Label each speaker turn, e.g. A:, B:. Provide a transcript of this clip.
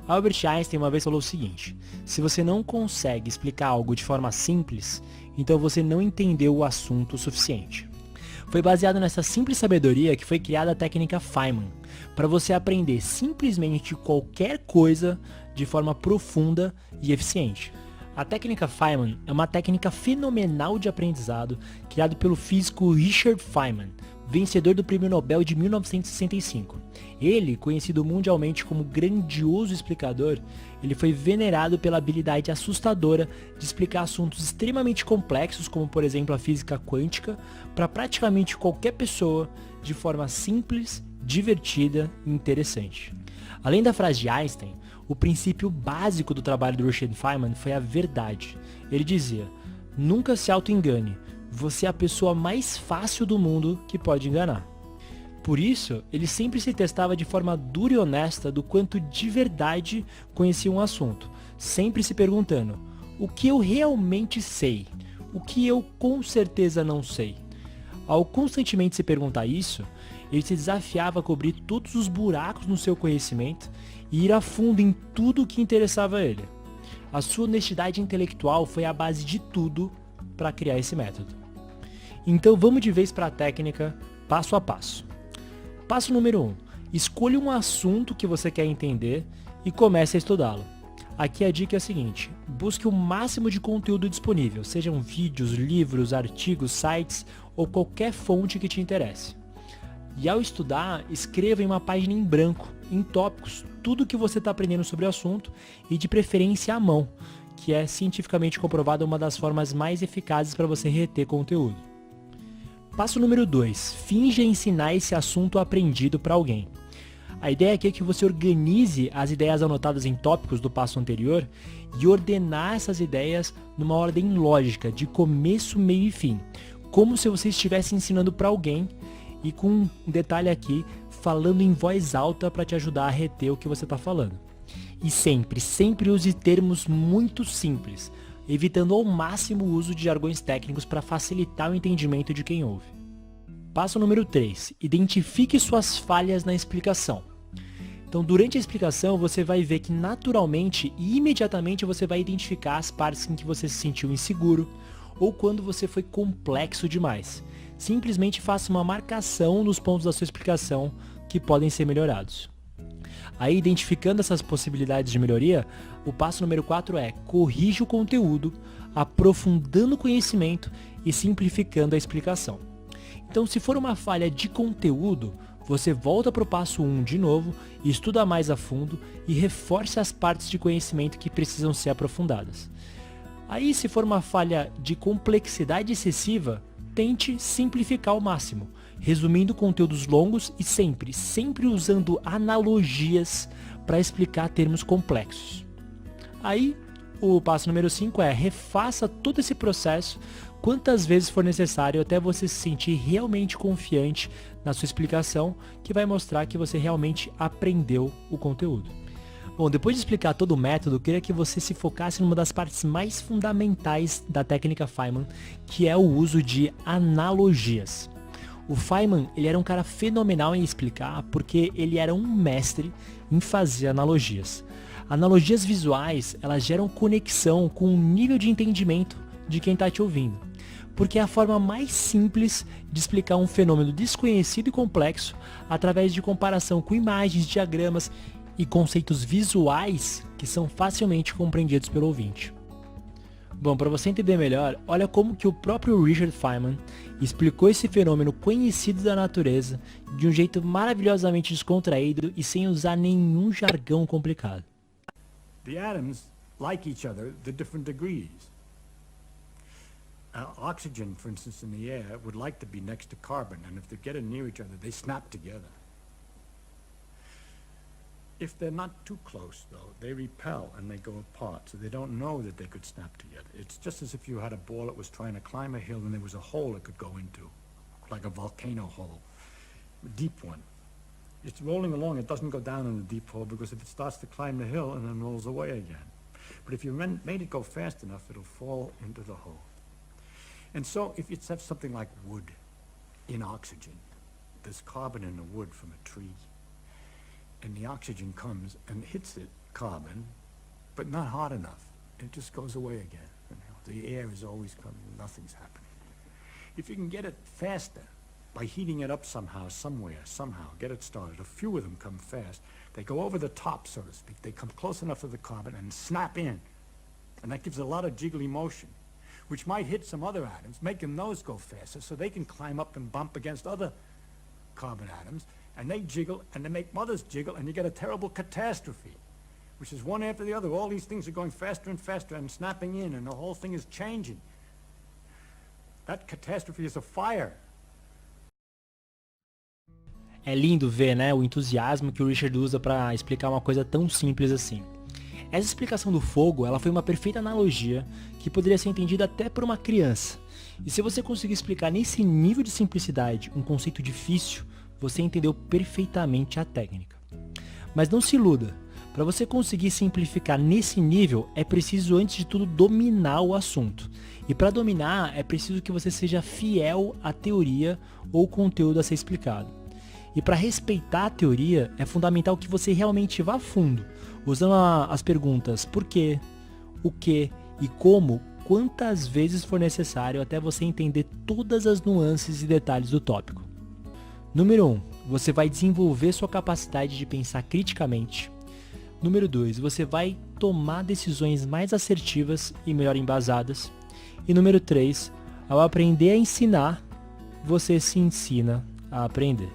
A: Albert Einstein uma vez falou o seguinte: se você não consegue explicar algo de forma simples, então você não entendeu o assunto o suficiente. Foi baseado nessa simples sabedoria que foi criada a técnica Feynman, para você aprender simplesmente qualquer coisa de forma profunda e eficiente. A técnica Feynman é uma técnica fenomenal de aprendizado criada pelo físico Richard Feynman, vencedor do Prêmio Nobel de 1965. Ele, conhecido mundialmente como grandioso explicador, ele foi venerado pela habilidade assustadora de explicar assuntos extremamente complexos, como por exemplo a física quântica, para praticamente qualquer pessoa de forma simples, divertida e interessante. Além da frase de Einstein, o princípio básico do trabalho do Richard Feynman foi a verdade. Ele dizia: nunca se auto-engane, você é a pessoa mais fácil do mundo que pode enganar. Por isso, ele sempre se testava de forma dura e honesta do quanto de verdade conhecia um assunto, sempre se perguntando: o que eu realmente sei? O que eu com certeza não sei? Ao constantemente se perguntar isso, ele se desafiava a cobrir todos os buracos no seu conhecimento e ir a fundo em tudo o que interessava a ele. A sua honestidade intelectual foi a base de tudo para criar esse método. Então vamos de vez para a técnica, passo a passo. Passo número 1. Escolha um assunto que você quer entender e comece a estudá-lo. Aqui a dica é a seguinte: busque o máximo de conteúdo disponível, sejam vídeos, livros, artigos, sites ou qualquer fonte que te interesse. E ao estudar, escreva em uma página em branco, em tópicos, tudo o que você está aprendendo sobre o assunto e de preferência à mão, que é cientificamente comprovada uma das formas mais eficazes para você reter conteúdo. Passo número 2. Finja ensinar esse assunto aprendido para alguém. A ideia aqui é que você organize as ideias anotadas em tópicos do passo anterior e ordenar essas ideias numa ordem lógica, de começo, meio e fim, como se você estivesse ensinando para alguém, e com um detalhe aqui, falando em voz alta para te ajudar a reter o que você está falando. E sempre use termos muito simples, evitando ao máximo o uso de jargões técnicos para facilitar o entendimento de quem ouve. Passo número 3. Identifique suas falhas na explicação. Então, durante a explicação, você vai ver que naturalmente e imediatamente você vai identificar as partes em que você se sentiu inseguro ou quando você foi complexo demais. Simplesmente faça uma marcação nos pontos da sua explicação que podem ser melhorados. Aí, identificando essas possibilidades de melhoria, o passo número 4 é: corrija o conteúdo, aprofundando o conhecimento e simplificando a explicação. Então, se for uma falha de conteúdo, você volta para o passo 1 de novo, estuda mais a fundo e reforce as partes de conhecimento que precisam ser aprofundadas. Aí, se for uma falha de complexidade excessiva, tente simplificar ao máximo, resumindo conteúdos longos e sempre usando analogias para explicar termos complexos. Aí, o passo número 5 é: refaça todo esse processo quantas vezes for necessário até você se sentir realmente confiante na sua explicação, que vai mostrar que você realmente aprendeu o conteúdo. Bom, depois de explicar todo o método, eu queria que você se focasse numa das partes mais fundamentais da técnica Feynman, que é o uso de analogias. O Feynman, ele era um cara fenomenal em explicar, porque ele era um mestre em fazer analogias. Analogias visuais, elas geram conexão com o nível de entendimento de quem está te ouvindo, porque é a forma mais simples de explicar um fenômeno desconhecido e complexo através de comparação com imagens, diagramas e conceitos visuais que são facilmente compreendidos pelo ouvinte. Bom, para você entender melhor, olha como que o próprio Richard Feynman explicou esse fenômeno conhecido da natureza de um jeito maravilhosamente descontraído e sem usar nenhum jargão complicado.
B: The atoms like each other to different degrees. Oxygen, for instance, in the air would like to be next to carbon, and if they're getting near each other, they snap together. If they're not too close, though, they repel and they go apart, so they don't know that they could snap together. It's just as if you had a ball that was trying to climb a hill and there was a hole it could go into, like a volcano hole, a deep one. It's rolling along, it doesn't go down in the deep hole because if it starts to climb the hill and then rolls away again. But if you made it go fast enough, it'll fall into the hole. And so if you have something like wood in oxygen, there's carbon in the wood from a tree. and the oxygen comes and hits the carbon, but not hard enough. It just goes away again. You know? The air is always coming, nothing's happening. If you can get it faster, by heating it up somehow, get it started. A few of them come fast. They go over the top, so to speak. They come close enough to the carbon and snap in. And that gives a lot of jiggly motion, which might hit some other atoms, making those go faster, so they can climb up and bump against other carbon atoms, and they jiggle, and they make others jiggle, and you get a terrible catastrophe, which is one after the other. All these things are going faster and faster and snapping in, and the whole thing is changing. That catastrophe is a fire.
A: É lindo ver, né, o entusiasmo que o Richard usa para explicar uma coisa tão simples assim. Essa explicação do fogo, ela foi uma perfeita analogia que poderia ser entendida até por uma criança. E se você conseguir explicar nesse nível de simplicidade um conceito difícil, você entendeu perfeitamente a técnica. Mas não se iluda, para você conseguir simplificar nesse nível, é preciso antes de tudo dominar o assunto. E para dominar, é preciso que você seja fiel à teoria ou conteúdo a ser explicado. E para respeitar a teoria, é fundamental que você realmente vá a fundo, usando as perguntas por quê, o que e como, quantas vezes for necessário até você entender todas as nuances e detalhes do tópico. Número 1, você vai desenvolver sua capacidade de pensar criticamente. Número 2, você vai tomar decisões mais assertivas e melhor embasadas. E número 3, ao aprender a ensinar, você se ensina a aprender.